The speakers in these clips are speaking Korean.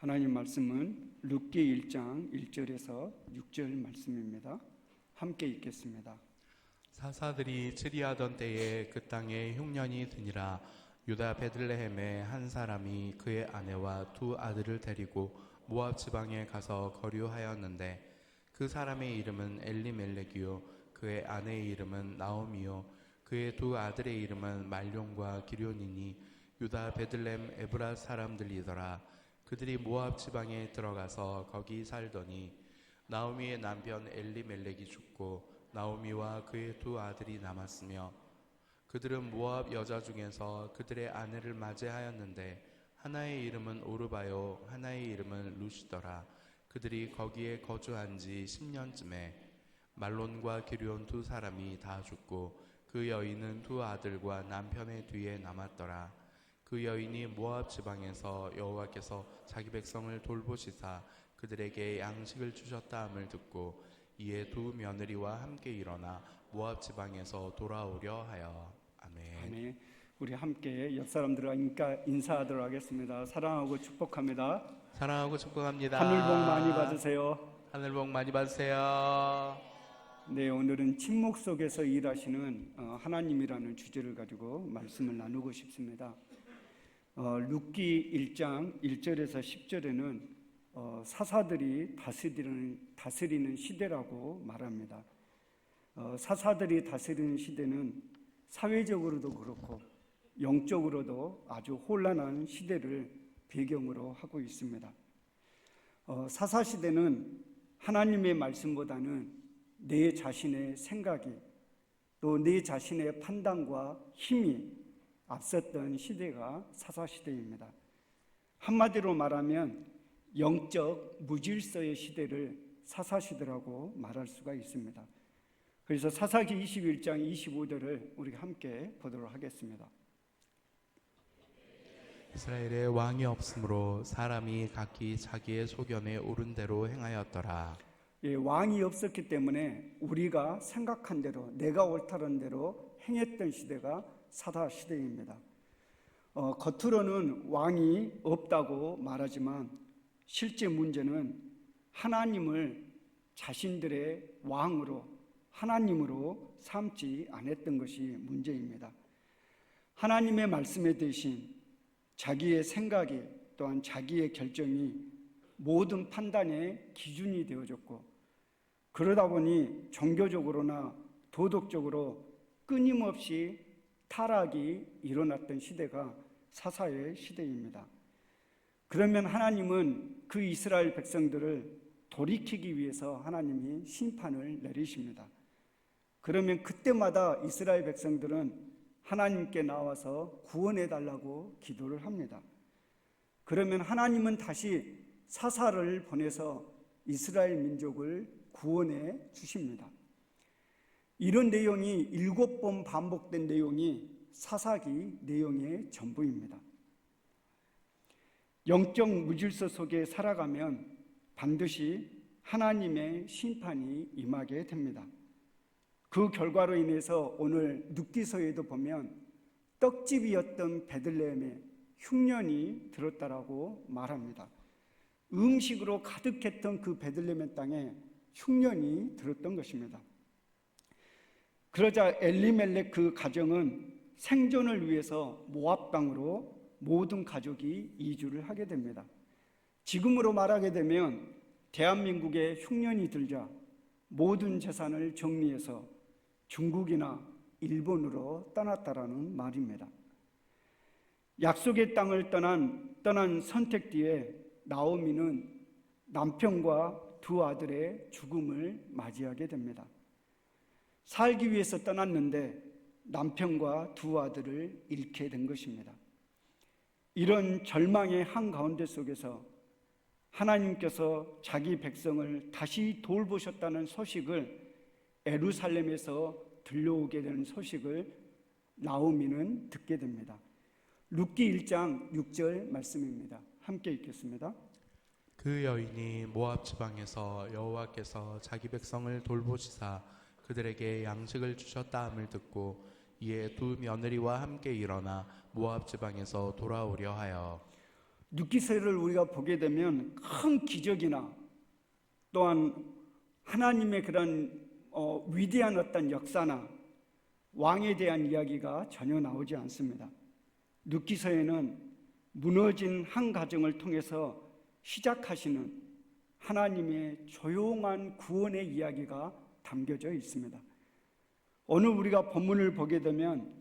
하나님 말씀은 룻기 1장 1절에서 6절 말씀입니다. 함께 읽겠습니다. 사사들이 치리하던 때에 그 땅에 흉년이 드니라. 유다 베들레헴의 한 사람이 그의 아내와 두 아들을 데리고 모압 지방에 가서 거류하였는데 그 사람의 이름은 엘리멜렉이요 그의 아내의 이름은 나오미요 그의 두 아들의 이름은 말룡과 기럯이니 유다 베들레헴 에브라 사람들이더라. 그들이 모압 지방에 들어가서 거기 살더니 나오미의 남편 엘리멜렉이 죽고 나오미와 그의 두 아들이 남았으며 그들은 모압 여자 중에서 그들의 아내를 맞이하였는데 하나의 이름은 오르바요 하나의 이름은 루시더라. 그들이 거기에 거주한 지 10년쯤에 말론과 기럯 두 사람이 다 죽고 그 여인은 두 아들과 남편의 뒤에 남았더라. 그 여인이 모압 지방에서 여호와께서 자기 백성을 돌보시사 그들에게 양식을 주셨다 함을 듣고 이에 두 며느리와 함께 일어나 모압 지방에서 돌아오려 하여. 아멘. 아멘. 우리 함께 옆 사람들과 인사하도록 하겠습니다. 사랑하고 축복합니다. 사랑하고 축복합니다. 하늘 복 많이 받으세요. 하늘 복 많이 받으세요. 네, 오늘은 침묵 속에서 일하시는 하나님이라는 주제를 가지고 말씀을 나누고 싶습니다. 룻기 1장 1절에서 10절에는 사사들이 다스리는 시대라고 말합니다. 사사들이 다스리는 시대는 사회적으로도 그렇고 영적으로도 아주 혼란한 시대를 배경으로 하고 있습니다. 사사 시대는 하나님의 말씀보다는 내 자신의 생각이 또 내 자신의 판단과 힘이 앞섰던 시대가 사사시대입니다. 한마디로 말하면 영적 무질서의 시대를 사사시대라고 말할 수가 있습니다. 그래서 사사기 21장 25절을 우리 함께 보도록 하겠습니다. 이스라엘에 왕이 없으므로 사람이 각기 자기의 소견에 옳은 대로 행하였더라. 예, 왕이 없었기 때문에 우리가 생각한 대로 내가 옳다는 대로 행했던 시대가 사사 시대입니다. 겉으로는 왕이 없다고 말하지만 실제 문제는 하나님을 자신들의 왕으로 하나님으로 삼지 않았던 것이 문제입니다. 하나님의 말씀에 대신 자기의 생각이 또한 자기의 결정이 모든 판단의 기준이 되어졌고 그러다 보니 종교적으로나 도덕적으로 끊임없이 타락이 일어났던 시대가 사사의 시대입니다. 그러면 하나님은 그 이스라엘 백성들을 돌이키기 위해서 하나님이 심판을 내리십니다. 그러면 그때마다 이스라엘 백성들은 하나님께 나와서 구원해 달라고 기도를 합니다. 그러면 하나님은 다시 사사를 보내서 이스라엘 민족을 구원해 주십니다. 이런 내용이 7번 반복된 내용이 사사기 내용의 전부입니다. 영적 무질서 속에 살아가면 반드시 하나님의 심판이 임하게 됩니다. 그 결과로 인해서 오늘 룻기서에도 보면 떡집이었던 베들레헴에 흉년이 들었다라고 말합니다. 음식으로 가득했던 그 베들레헴 땅에 흉년이 들었던 것입니다. 그러자 엘리멜렉 그 가정은 생존을 위해서 모압 땅으로 모든 가족이 이주를 하게 됩니다. 지금으로 말하게 되면 대한민국에 흉년이 들자 모든 재산을 정리해서 중국이나 일본으로 떠났다라는 말입니다. 약속의 땅을 떠난 선택 뒤에 나오미는 남편과 두 아들의 죽음을 맞이하게 됩니다. 살기 위해서 떠났는데 남편과 두 아들을 잃게 된 것입니다. 이런 절망의 한가운데 속에서 하나님께서 자기 백성을 다시 돌보셨다는 소식을 예루살렘에서 들려오게 되는 소식을 나오미는 듣게 됩니다. 룻기 1장 6절 말씀입니다. 함께 읽겠습니다. 그 여인이 모압 지방에서 여호와께서 자기 백성을 돌보시사 그들에게 양식을 주셨다 함을 듣고 이에 두 며느리와 함께 일어나 모압 지방에서 돌아오려 하여. 룻기서를 우리가 보게 되면 큰 기적이나 또한 하나님의 그런 위대한 어떤 역사나 왕에 대한 이야기가 전혀 나오지 않습니다. 룻기서에는 무너진 한 가정을 통해서 시작하시는 하나님의 조용한 구원의 이야기가 담겨져 있습니다. 오늘 우리가 본문을 보게 되면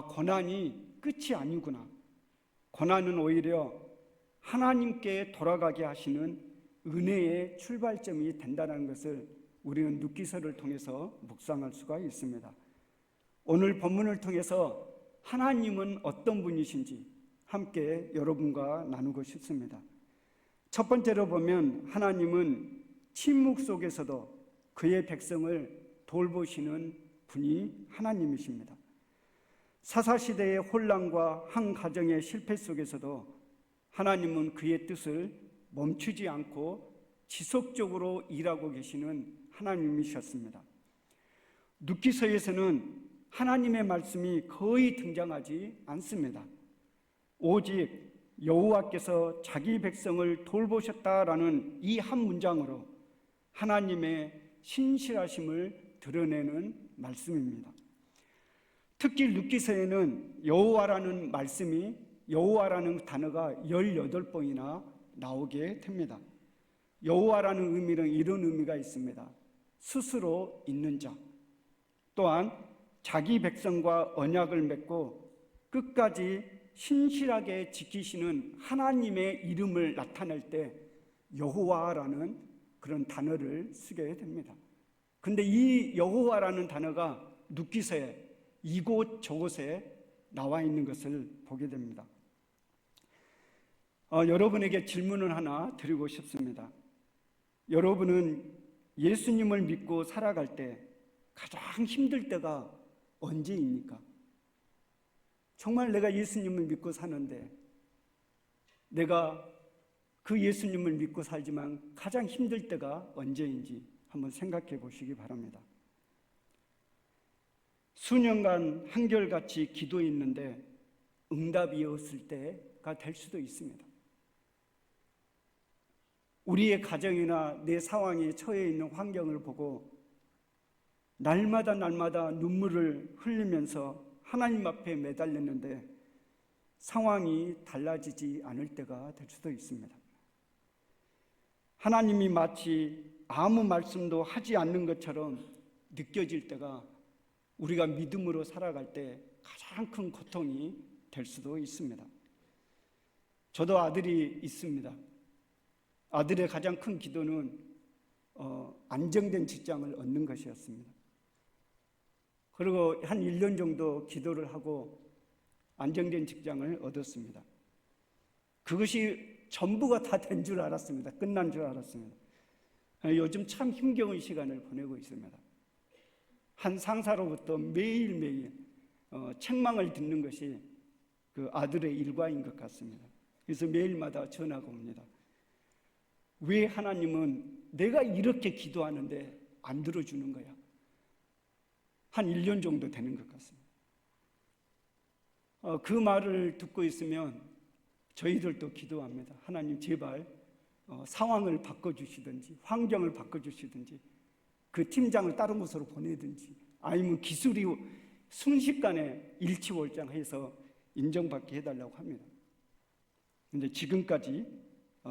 고난이 끝이 아니구나. 고난은 오히려 하나님께 돌아가게 하시는 은혜의 출발점이 된다는 것을 우리는 룻기서를 통해서 묵상할 수가 있습니다. 오늘 본문을 통해서 하나님은 어떤 분이신지 함께 여러분과 나누고 싶습니다. 첫 번째로 보면 하나님은 침묵 속에서도 그의 백성을 돌보시는 분이 하나님이십니다. 사사시대의 혼란과 한 가정의 실패 속에서도 하나님은 그의 뜻을 멈추지 않고 지속적으로 일하고 계시는 하나님이셨습니다. 룻기서에서는 하나님의 말씀이 거의 등장하지 않습니다. 오직 여호와께서 자기 백성을 돌보셨다라는 이 한 문장으로 하나님의 신실하심을 드러내는 말씀입니다. 특히 룻기서에는 여호와라는 말씀이 여호와라는 단어가 18번이나 나오게 됩니다. 여호와라는 의미는 이런 의미가 있습니다. 스스로 있는 자, 또한 자기 백성과 언약을 맺고 끝까지 신실하게 지키시는 하나님의 이름을 나타낼 때 여호와라는 그런 단어를 쓰게 됩니다. 근데 이 여호와라는 단어가 룻기서에 이곳 저곳에 나와 있는 것을 보게 됩니다. 여러분에게 질문을 하나 드리고 싶습니다. 여러분은 예수님을 믿고 살아갈 때 가장 힘들 때가 언제입니까? 정말 내가 예수님을 믿고 사는데 내가 그 예수님을 믿고 살지만 가장 힘들 때가 언제인지 한번 생각해 보시기 바랍니다. 수년간 한결같이 기도했는데 응답이 없을 때가 될 수도 있습니다. 우리의 가정이나 내 상황에 처해 있는 환경을 보고 날마다 눈물을 흘리면서 하나님 앞에 매달렸는데 상황이 달라지지 않을 때가 될 수도 있습니다. 하나님이 마치 아무 말씀도 하지 않는 것처럼 느껴질 때가 우리가 믿음으로 살아갈 때 가장 큰 고통이 될 수도 있습니다. 저도 아들이 있습니다. 아들의 가장 큰 기도는 안정된 직장을 얻는 것이었습니다. 그리고 한 1년 정도 기도를 하고 안정된 직장을 얻었습니다. 그것이 전부가 다 된 줄 알았습니다. 끝난 줄 알았습니다. 요즘 참 힘겨운 시간을 보내고 있습니다. 한 상사로부터 매일매일 책망을 듣는 것이 그 아들의 일과인 것 같습니다. 그래서 매일마다 전화가 옵니다. 왜 하나님은 내가 이렇게 기도하는데 안 들어주는 거야? 한 1년 정도 되는 것 같습니다. 그 말을 듣고 있으면 저희들도 기도합니다. 하나님 제발 상황을 바꿔주시든지 환경을 바꿔주시든지 그 팀장을 다른 곳으로 보내든지 아니면 기술이 순식간에 일치월장해서 인정받게 해달라고 합니다. 그런데 지금까지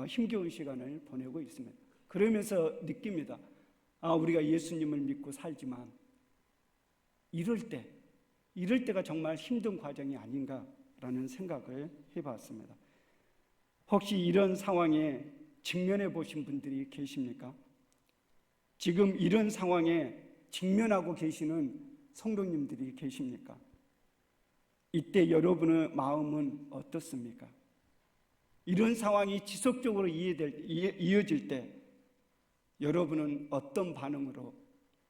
힘겨운 시간을 보내고 있습니다. 그러면서 느낍니다. 우리가 예수님을 믿고 살지만 이럴 때가 정말 힘든 과정이 아닌가라는 생각을 해봤습니다. 혹시 이런 상황에 직면해 보신 분들이 계십니까? 지금 이런 상황에 직면하고 계시는 성도님들이 계십니까? 이때 여러분의 마음은 어떻습니까? 이런 상황이 지속적으로 이어질 때 여러분은 어떤 반응으로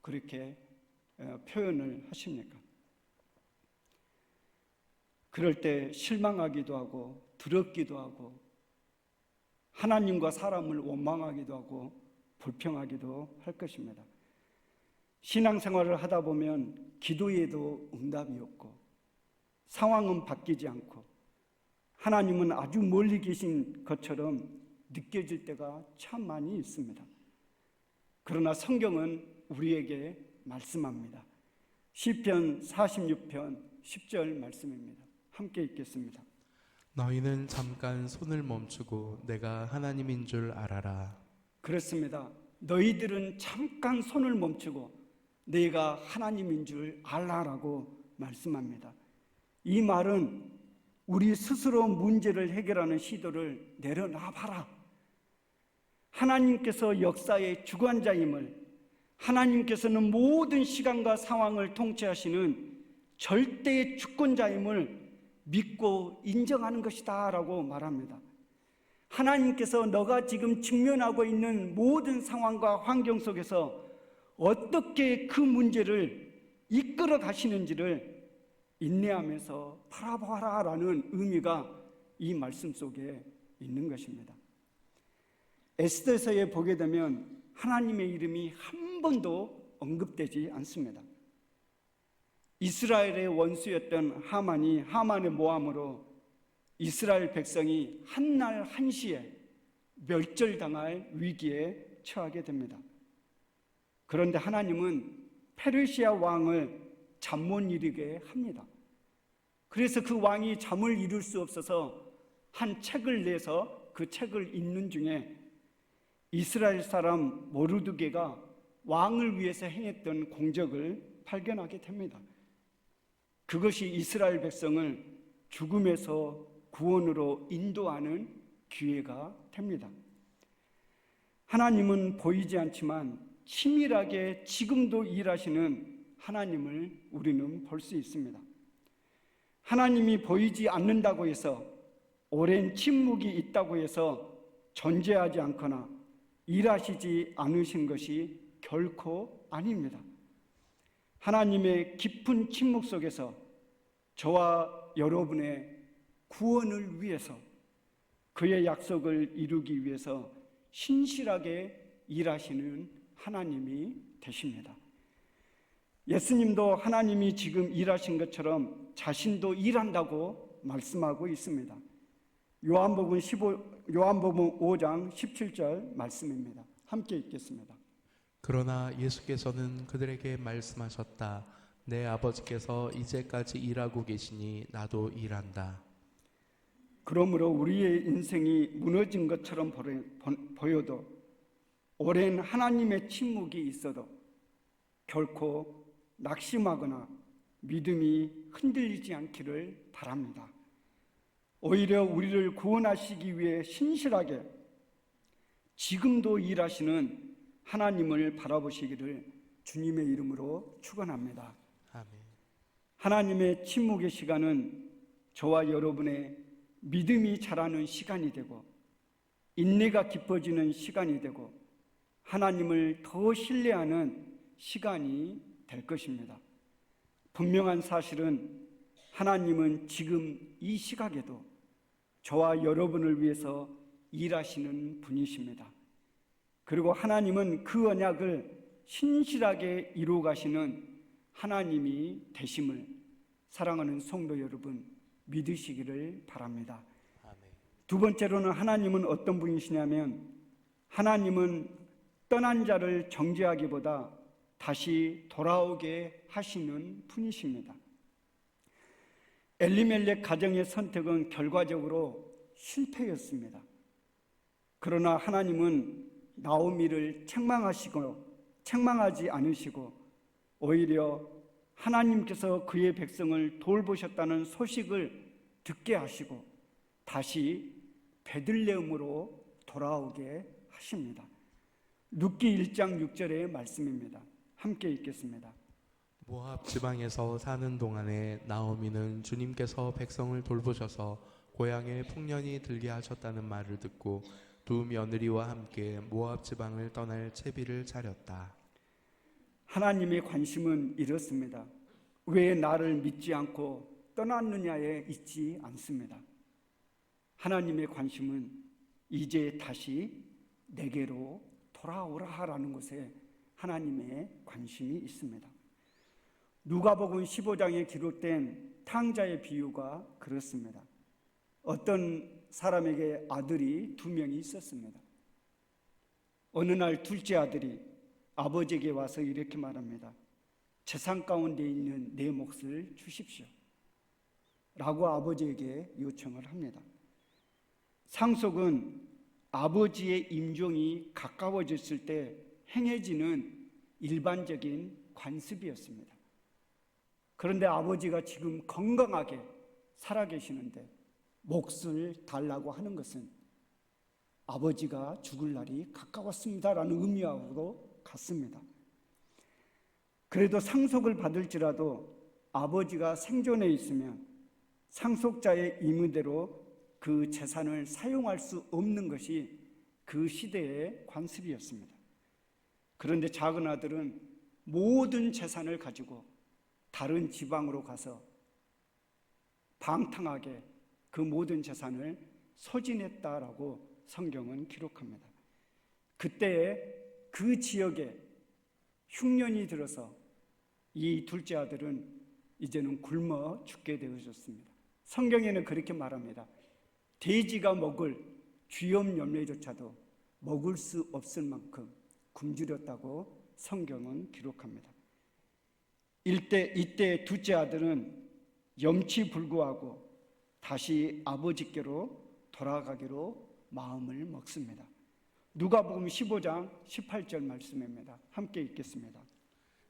그렇게 표현을 하십니까? 그럴 때 실망하기도 하고 두렵기도 하고 하나님과 사람을 원망하기도 하고 불평하기도 할 것입니다. 신앙생활을 하다 보면 기도에도 응답이 없고 상황은 바뀌지 않고 하나님은 아주 멀리 계신 것처럼 느껴질 때가 참 많이 있습니다. 그러나 성경은 우리에게 말씀합니다. 시편 46편 10절 말씀입니다. 함께 읽겠습니다. 너희는 잠깐 손을 멈추고 내가 하나님인 줄 알아라. 그렇습니다. 너희들은 잠깐 손을 멈추고 내가 하나님인 줄 알라라고 말씀합니다. 이 말은 우리 스스로 문제를 해결하는 시도를 내려놔봐라. 하나님께서 역사의 주관자임을, 하나님께서는 모든 시간과 상황을 통치하시는 절대의 주권자임을 믿고 인정하는 것이다 라고 말합니다. 하나님께서 너가 지금 직면하고 있는 모든 상황과 환경 속에서 어떻게 그 문제를 이끌어 가시는지를 인내하면서 바라봐라 라는 의미가 이 말씀 속에 있는 것입니다. 에스더서에 보게 되면 하나님의 이름이 한 번도 언급되지 않습니다. 이스라엘의 원수였던 하만의 모함으로 이스라엘 백성이 한날 한시에 멸절당할 위기에 처하게 됩니다. 그런데 하나님은 페르시아 왕을 잠 못 이루게 합니다. 그래서 그 왕이 잠을 이룰 수 없어서 한 책을 내서 그 책을 읽는 중에 이스라엘 사람 모르드게가 왕을 위해서 행했던 공적을 발견하게 됩니다. 그것이 이스라엘 백성을 죽음에서 구원으로 인도하는 기회가 됩니다. 하나님은 보이지 않지만 치밀하게 지금도 일하시는 하나님을 우리는 볼 수 있습니다. 하나님이 보이지 않는다고 해서, 오랜 침묵이 있다고 해서 존재하지 않거나 일하시지 않으신 것이 결코 아닙니다. 하나님의 깊은 침묵 속에서 저와 여러분의 구원을 위해서, 그의 약속을 이루기 위해서 신실하게 일하시는 하나님이 되십니다. 예수님도 하나님이 지금 일하신 것처럼 자신도 일한다고 말씀하고 있습니다. 요한복음 5장 17절 말씀입니다. 함께 읽겠습니다. 그러나 예수께서는 그들에게 말씀하셨다. 내 아버지께서 이제까지 일하고 계시니 나도 일한다. 그러므로 우리의 인생이 무너진 것처럼 보여도, 오랜 하나님의 침묵이 있어도 결코 낙심하거나 믿음이 흔들리지 않기를 바랍니다. 오히려 우리를 구원하시기 위해 신실하게 지금도 일하시는 하나님을 바라보시기를 주님의 이름으로 축원합니다. 아멘. 하나님의 침묵의 시간은 저와 여러분의 믿음이 자라는 시간이 되고, 인내가 깊어지는 시간이 되고, 하나님을 더 신뢰하는 시간이 될 것입니다. 분명한 사실은 하나님은 지금 이 시각에도 저와 여러분을 위해서 일하시는 분이십니다. 그리고 하나님은 그 언약을 신실하게 이루어 가시는 하나님이 되심을 사랑하는 성도 여러분 믿으시기를 바랍니다. 아멘. 두 번째로는 하나님은 어떤 분이시냐면, 하나님은 떠난 자를 정죄하기보다 다시 돌아오게 하시는 분이십니다. 엘리멜렉 가정의 선택은 결과적으로 실패였습니다. 그러나 하나님은 나오미를 책망하지 않으시고 오히려 하나님께서 그의 백성을 돌보셨다는 소식을 듣게 하시고 다시 베들레헴으로 돌아오게 하십니다. 룻기 1장 6절의 말씀입니다. 함께 읽겠습니다. 모압 지방에서 사는 동안에 나오미는 주님께서 백성을 돌보셔서 고향에 풍년이 들게 하셨다는 말을 듣고 두 며느리와 함께 모압 지방을 떠날 채비를 차렸다. 하나님의 관심은 이렇습니다. 왜 나를 믿지 않고 떠났느냐에 있지 않습니다. 하나님의 관심은 이제 다시 내게로 돌아오라라는 것에 하나님의 관심이 있습니다. 누가복음 15장에 기록된 탕자의 비유가 그렇습니다. 어떤 사람에게 아들이 2명이 있었습니다. 어느 날 둘째 아들이 아버지에게 와서 이렇게 말합니다. 재산 가운데 있는 내 몫을 주십시오 라고 아버지에게 요청을 합니다. 상속은 아버지의 임종이 가까워졌을 때 행해지는 일반적인 관습이었습니다. 그런데 아버지가 지금 건강하게 살아계시는데 몫을 달라고 하는 것은 아버지가 죽을 날이 가까웠습니다라는 의미하고도 같습니다. 그래도 상속을 받을지라도 아버지가 생존해 있으면 상속자의 의무대로 그 재산을 사용할 수 없는 것이 그 시대의 관습이었습니다. 그런데 작은 아들은 모든 재산을 가지고 다른 지방으로 가서 방탕하게 그 모든 재산을 소진했다라고 성경은 기록합니다. 그때 그 지역에 흉년이 들어서 이 둘째 아들은 이제는 굶어 죽게 되어졌습니다. 성경에는 그렇게 말합니다. 돼지가 먹을 쥐염 열매조차도 먹을 수 없을 만큼 굶주렸다고 성경은 기록합니다. 이때 둘째 아들은 염치불구하고 다시 아버지께로 돌아가기로 마음을 먹습니다. 누가복음 15장 18절 말씀입니다. 함께 읽겠습니다.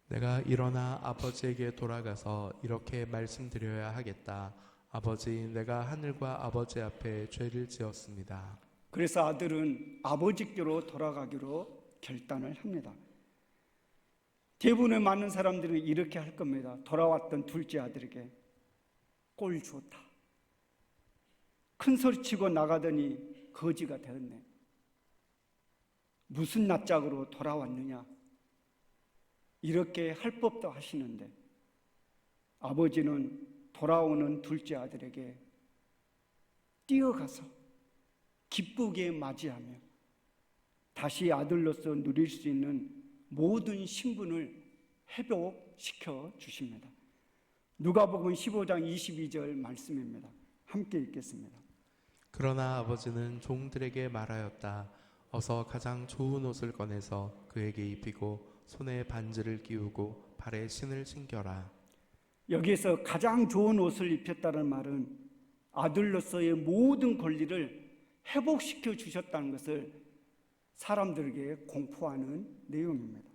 내가 일어나 아버지에게 돌아가서 이렇게 말씀드려야 하겠다. 아버지, 내가 하늘과 아버지 앞에 죄를 지었습니다. 그래서 아들은 아버지께로 돌아가기로 결단을 합니다. 대부분의 많은 사람들은 이렇게 할 겁니다. 돌아왔던 둘째 아들에게 꼴 좋다. 큰 소리 치고 나가더니 거지가 되었네. 무슨 낯짝으로 돌아왔느냐. 이렇게 할 법도 하시는데 아버지는 돌아오는 둘째 아들에게 뛰어가서 기쁘게 맞이하며 다시 아들로서 누릴 수 있는 모든 신분을 회복시켜 주십니다. 누가복음 15장 22절 말씀입니다. 함께 읽겠습니다. 그러나 아버지는 종들에게 말하였다. 어서 가장 좋은 옷을 꺼내서 그에게 입히고 손에 반지를 끼우고 발에 신을 신겨라. 여기에서 가장 좋은 옷을 입혔다는 말은 아들로서의 모든 권리를 회복시켜 주셨다는 것을 사람들에게 공포하는 내용입니다.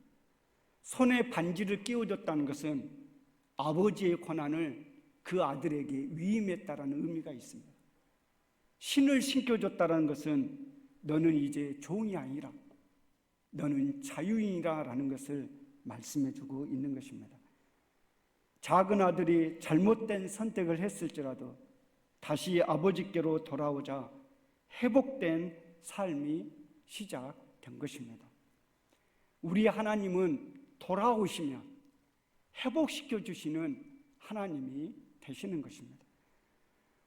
손에 반지를 끼워줬다는 것은 아버지의 권한을 그 아들에게 위임했다는 의미가 있습니다. 신을 신겨줬다는 것은 너는 이제 종이 아니라 너는 자유인이라 라는 것을 말씀해주고 있는 것입니다. 작은 아들이 잘못된 선택을 했을지라도 다시 아버지께로 돌아오자 회복된 삶이 시작된 것입니다. 우리 하나님은 돌아오시면 회복시켜 주시는 하나님이 되시는 것입니다.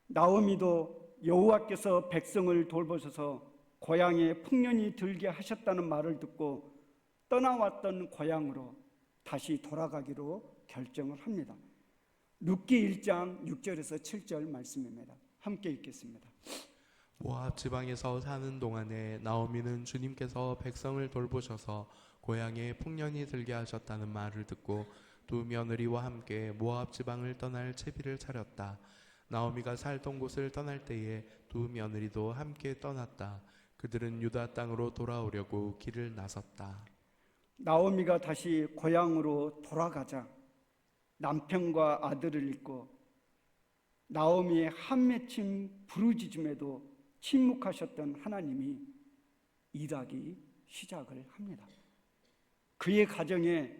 나오미도 여호와께서 백성을 돌보셔서 고향에 풍년이 들게 하셨다는 말을 듣고 떠나왔던 고향으로 다시 돌아가기로 결정을 합니다. 룻기 1장 6절에서 7절 말씀입니다. 함께 읽겠습니다. 모압 지방에서 사는 동안에 나오미는 주님께서 백성을 돌보셔서 고향에 풍년이 들게 하셨다는 말을 듣고 두 며느리와 함께 모압 지방을 떠날 채비를 차렸다. 나오미가 살던 곳을 떠날 때에 두 며느리도 함께 떠났다. 그들은 유다 땅으로 돌아오려고 길을 나섰다. 나오미가 다시 고향으로 돌아가자 남편과 아들을 잃고 나오미의 한맺힌 부르짖음에도 침묵하셨던 하나님이 일하기 시작을 합니다. 그의 가정에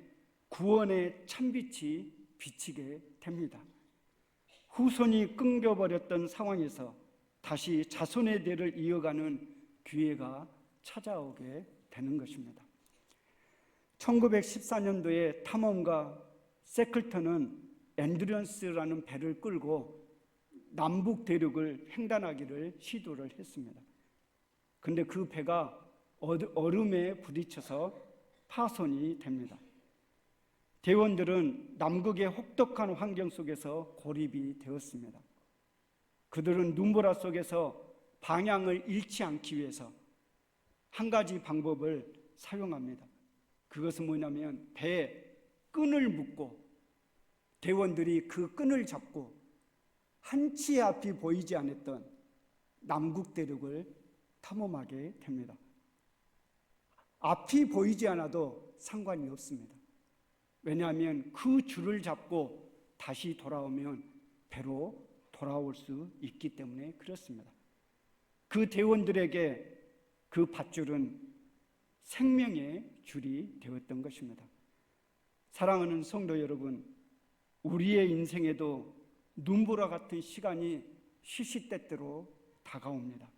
구원의 찬빛이 비치게 됩니다. 후손이 끊겨버렸던 상황에서 다시 자손의 대를 이어가는 기회가 찾아오게 되는 것입니다. 1914년도에 탐험가 세클턴은 엔듀런스라는 배를 끌고 남북 대륙을 횡단하기를 시도를 했습니다. 그런데 그 배가 얼음에 부딪혀서 파손이 됩니다. 대원들은 남극의 혹독한 환경 속에서 고립이 되었습니다. 그들은 눈보라 속에서 방향을 잃지 않기 위해서 한 가지 방법을 사용합니다. 그것은 뭐냐면 배에 끈을 묶고 대원들이 그 끈을 잡고 한치 앞이 보이지 않았던 남극 대륙을 탐험하게 됩니다. 앞이 보이지 않아도 상관이 없습니다. 왜냐하면 그 줄을 잡고 다시 돌아오면 배로 돌아올 수 있기 때문에 그렇습니다. 그 대원들에게 그 밧줄은 생명의 줄이 되었던 것입니다. 사랑하는 성도 여러분, 우리의 인생에도 눈보라 같은 시간이 시시때때로 다가옵니다.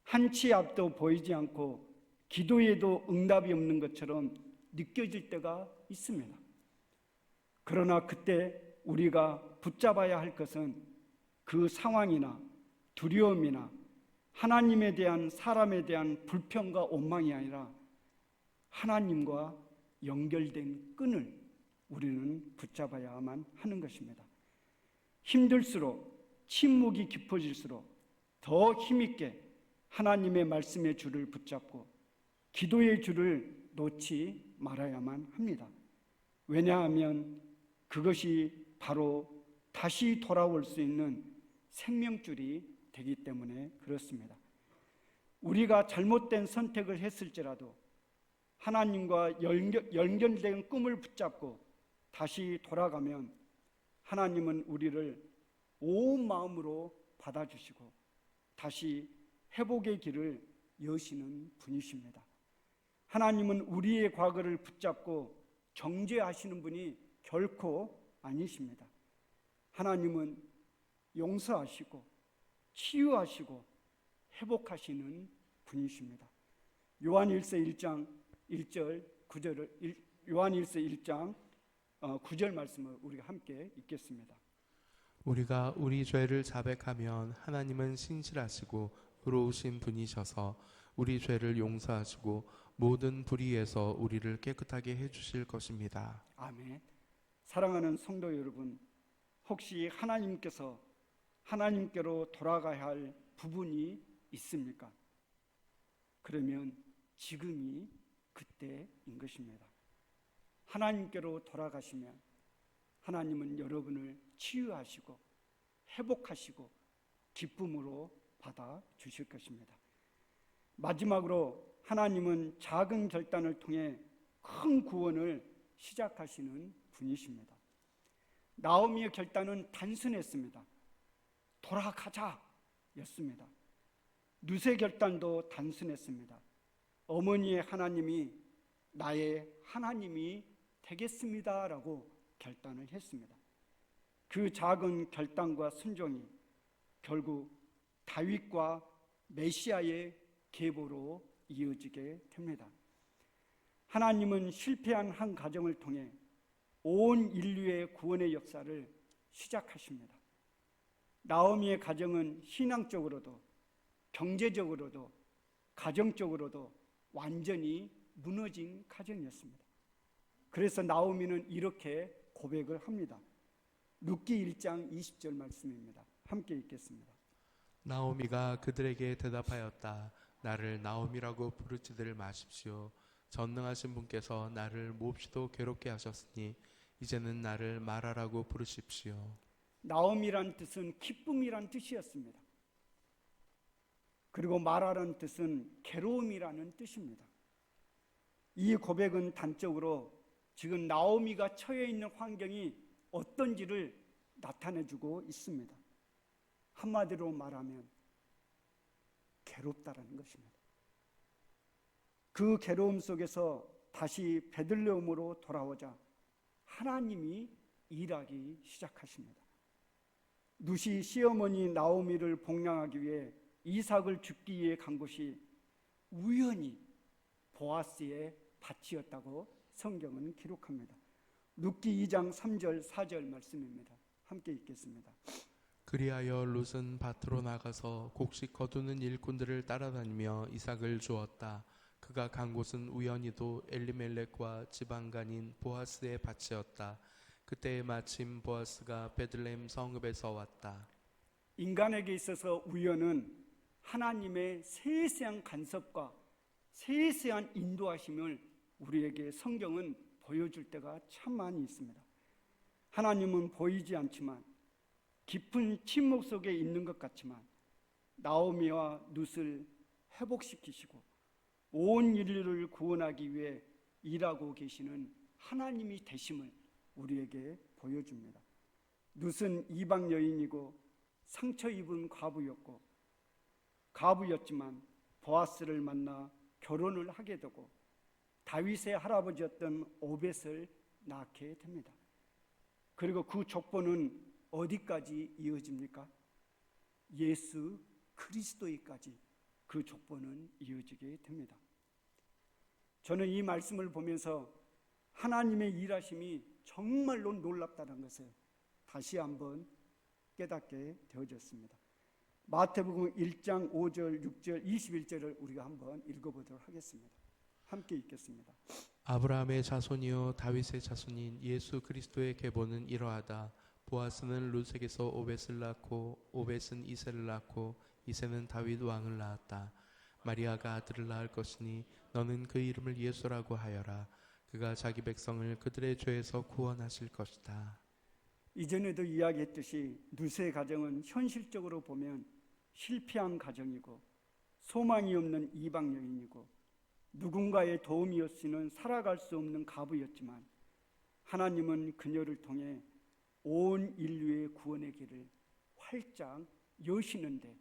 한치 앞도 보이지 않고 기도에도 응답이 없는 것처럼 느껴질 때가 있습니다. 그러나 그때 우리가 붙잡아야 할 것은 그 상황이나 두려움이나 하나님에 대한 사람에 대한 불평과 원망이 아니라 하나님과 연결된 끈을 우리는 붙잡아야만 하는 것입니다. 힘들수록 침묵이 깊어질수록 더 힘있게 하나님의 말씀의 줄을 붙잡고 기도의 줄을 놓지 말아야만 합니다. 왜냐하면 그것이 바로 다시 돌아올 수 있는 생명줄이 되기 때문에 그렇습니다. 우리가 잘못된 선택을 했을지라도 하나님과 연결된 꿈을 붙잡고 다시 돌아가면 하나님은 우리를 온 마음으로 받아주시고 다시 회복의 길을 여시는 분이십니다. 하나님은 우리의 과거를 붙잡고 정죄하시는 분이 결코 아니십니다. 하나님은 용서하시고 치유하시고 회복하시는 분이십니다. 요한일서 1장 1절 9절을 요한일서 1장 9절 말씀을 우리가 함께 읽겠습니다. 우리가 우리 죄를 자백하면 하나님은 신실하시고 의로우신 분이셔서 우리 죄를 용서하시고 모든 불의에서 우리를 깨끗하게 해주실 것입니다. 아멘. 사랑하는 성도 여러분, 혹시 하나님께로 돌아가야 할 부분이 있습니까? 그러면 지금이 그때인 것입니다. 하나님께로 돌아가시면 하나님은 여러분을 치유하시고 회복하시고 기쁨으로 받아 주실 것입니다. 마지막으로 하나님은 작은 결단을 통해 큰 구원을 시작하시는 분이십니다. 나오미의 결단은 단순했습니다. 돌아가자 였습니다. 룻의 결단도 단순했습니다. 어머니의 하나님이 나의 하나님이 되겠습니다 라고 결단을 했습니다. 그 작은 결단과 순종이 결국 다윗과 메시아의 계보로 이어지게 됩니다. 하나님은 실패한 한 가정을 통해 온 인류의 구원의 역사를 시작하십니다. 나오미의 가정은 신앙적으로도 경제적으로도 가정적으로도 완전히 무너진 가정이었습니다. 그래서 나오미는 이렇게 고백을 합니다. 룻기 1장 20절 말씀입니다. 함께 읽겠습니다. 나오미가 그들에게 대답하였다. 나를 나오미라고 부르지들 마십시오. 전능하신 분께서 나를 몹시도 괴롭게 하셨으니 이제는 나를 마라라고 부르십시오. 나오미란 뜻은 기쁨이란 뜻이었습니다. 그리고 마라라는 뜻은 괴로움이라는 뜻입니다. 이 고백은 단적으로 지금 나오미가 처해 있는 환경이 어떤지를 나타내주고 있습니다. 한마디로 말하면 괴롭다라는 것입니다. 그 괴로움 속에서 다시 베들레헴으로 돌아오자 하나님이 일하기 시작하십니다. 룻이 시어머니 나오미를 복양하기 위해 이삭을 죽기 위해 간 곳이 우연히 보아스의 밭이었다고 성경은 기록합니다. 룻기 2장 3절 4절 말씀입니다. 함께 읽겠습니다. 그리하여 룻은 밭으로 나가서 곡식 거두는 일꾼들을 따라다니며 이삭을 주었다. 그가 간 곳은 우연히도 엘리멜렉과 지방간인 보아스의 밭이었다. 그때 마침 보아스가 베들레헴 성읍에서 왔다. 인간에게 있어서 우연은 하나님의 세세한 간섭과 세세한 인도하심을 우리에게 성경은 보여줄 때가 참 많이 있습니다. 하나님은 보이지 않지만 깊은 침묵 속에 있는 것 같지만 나오미와 룻을 회복시키시고 온 인류를 구원하기 위해 일하고 계시는 하나님이 되심을 우리에게 보여줍니다. 룻은 이방 여인이고 상처 입은 과부였지만 보아스를 만나 결혼을 하게 되고 다윗의 할아버지였던 오벳을 낳게 됩니다. 그리고 그 족보는 어디까지 이어집니까? 예수 그리스도에까지 그 족보는 이어지게 됩니다. 저는 이 말씀을 보면서 하나님의 일하심이 정말로 놀랍다는 것을 다시 한번 깨닫게 되어졌습니다. 마태복음 1장 5절, 6절, 21절을 우리가 한번 읽어보도록 하겠습니다. 함께 읽겠습니다. 아브라함의 자손이요 다윗의 자손인 예수 그리스도의 계보는 이러하다. 보아스는 룻에게서 오벳을 낳고 오벳은 이새를 낳고 이새는 다윗 왕을 낳았다. 마리아가 아들을 낳을 것이니 너는 그 이름을 예수라고 하여라. 그가 자기 백성을 그들의 죄에서 구원하실 것이다. 이전에도 이야기했듯이 룻의 가정은 현실적으로 보면 실패한 가정이고 소망이 없는 이방 여인이고 누군가의 도움이 없이는 살아갈 수 없는 과부였지만 하나님은 그녀를 통해 온 인류의 구원의 길을 활짝 여시는데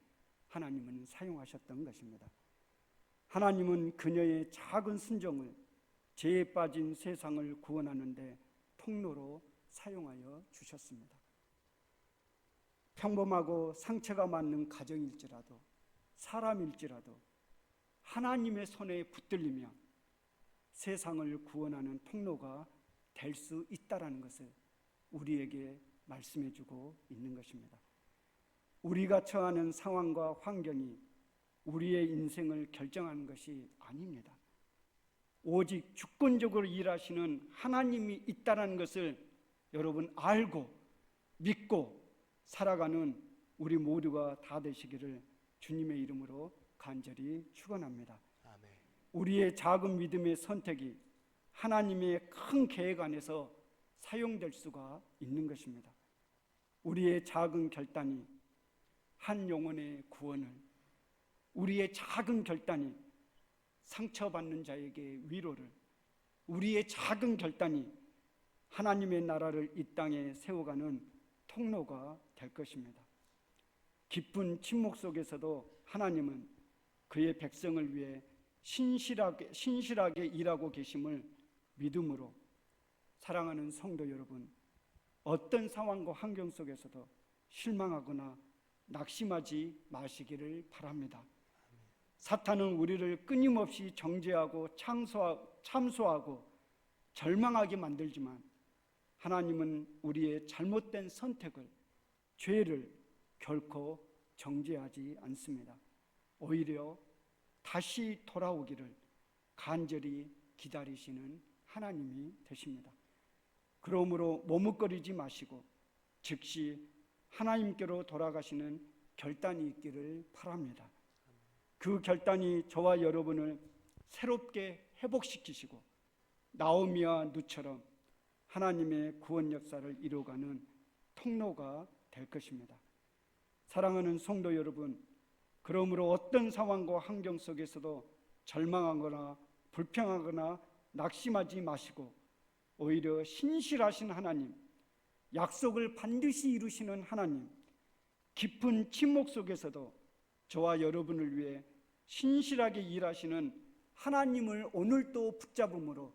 하나님은 사용하셨던 것입니다. 하나님은 그녀의 작은 순종을 죄에 빠진 세상을 구원하는 데 통로로 사용하여 주셨습니다. 평범하고 상처가 맞는 가정일지라도 사람일지라도 하나님의 손에 붙들리면 세상을 구원하는 통로가 될 수 있다라는 것을 우리에게 말씀해 주고 있는 것입니다. 우리가 처하는 상황과 환경이 우리의 인생을 결정하는 것이 아닙니다. 오직 주권적으로 일하시는 하나님이 있다는 것을 여러분 알고 믿고 살아가는 우리 모두가 다 되시기를 주님의 이름으로 간절히 축원합니다. 아멘. 우리의 작은 믿음의 선택이 하나님의 큰 계획 안에서 사용될 수가 있는 것입니다. 우리의 작은 결단이 한 영혼의 구원을, 우리의 작은 결단이 상처받는 자에게 위로를, 우리의 작은 결단이 하나님의 나라를 이 땅에 세워가는 통로가 될 것입니다. 깊은 침묵 속에서도 하나님은 그의 백성을 위해 신실하게 일하고 계심을 믿음으로 사랑하는 성도 여러분, 어떤 상황과 환경 속에서도 실망하거나 낙심하지 마시기를 바랍니다. 사탄은 우리를 끊임없이 정죄하고 참소하고 절망하게 만들지만 하나님은 우리의 잘못된 선택을, 죄를 결코 정죄하지 않습니다. 오히려 다시 돌아오기를 간절히 기다리시는 하나님이 되십니다. 그러므로 머뭇거리지 마시고 즉시 하나님께로 돌아가시는 결단이 있기를 바랍니다. 그 결단이 저와 여러분을 새롭게 회복시키시고 나오미와 룻처럼 하나님의 구원 역사를 이루어가는 통로가 될 것입니다. 사랑하는 성도 여러분, 그러므로 어떤 상황과 환경 속에서도 절망하거나 불평하거나 낙심하지 마시고 오히려 신실하신 하나님, 약속을 반드시 이루시는 하나님, 깊은 침묵 속에서도 저와 여러분을 위해 신실하게 일하시는 하나님을 오늘도 붙잡음으로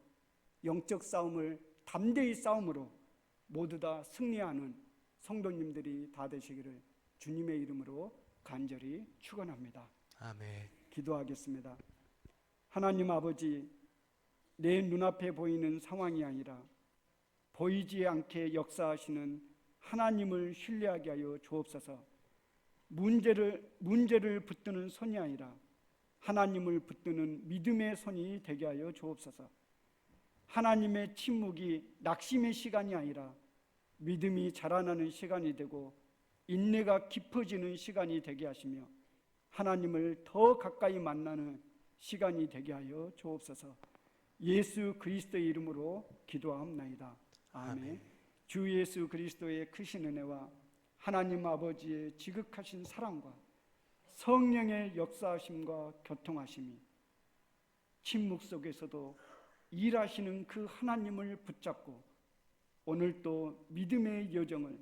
영적 싸움을 담대히 싸움으로 모두 다 승리하는 성도님들이 다 되시기를 주님의 이름으로 간절히 축원합니다. 아멘. 기도하겠습니다. 하나님 아버지, 내 눈앞에 보이는 상황이 아니라 보이지 않게 역사하시는 하나님을 신뢰하게 하여 주옵소서. 문제를 붙드는 손이 아니라 하나님을 붙드는 믿음의 손이 되게 하여 주옵소서. 하나님의 침묵이 낙심의 시간이 아니라 믿음이 자라나는 시간이 되고 인내가 깊어지는 시간이 되게 하시며 하나님을 더 가까이 만나는 시간이 되게 하여 주옵소서. 예수 그리스도의 이름으로 기도하옵나이다. 아멘. 주 예수 그리스도의 크신 은혜와 하나님 아버지의 지극하신 사랑과 성령의 역사하심과 교통하심이 침묵 속에서도 일하시는 그 하나님을 붙잡고 오늘도 믿음의 여정을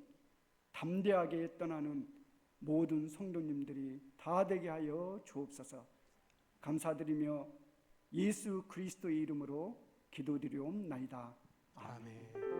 담대하게 떠나는 모든 성도님들이 다 되게 하여 주옵소서. 감사드리며 예수 그리스도의 이름으로 기도드리옵나이다. 아멘.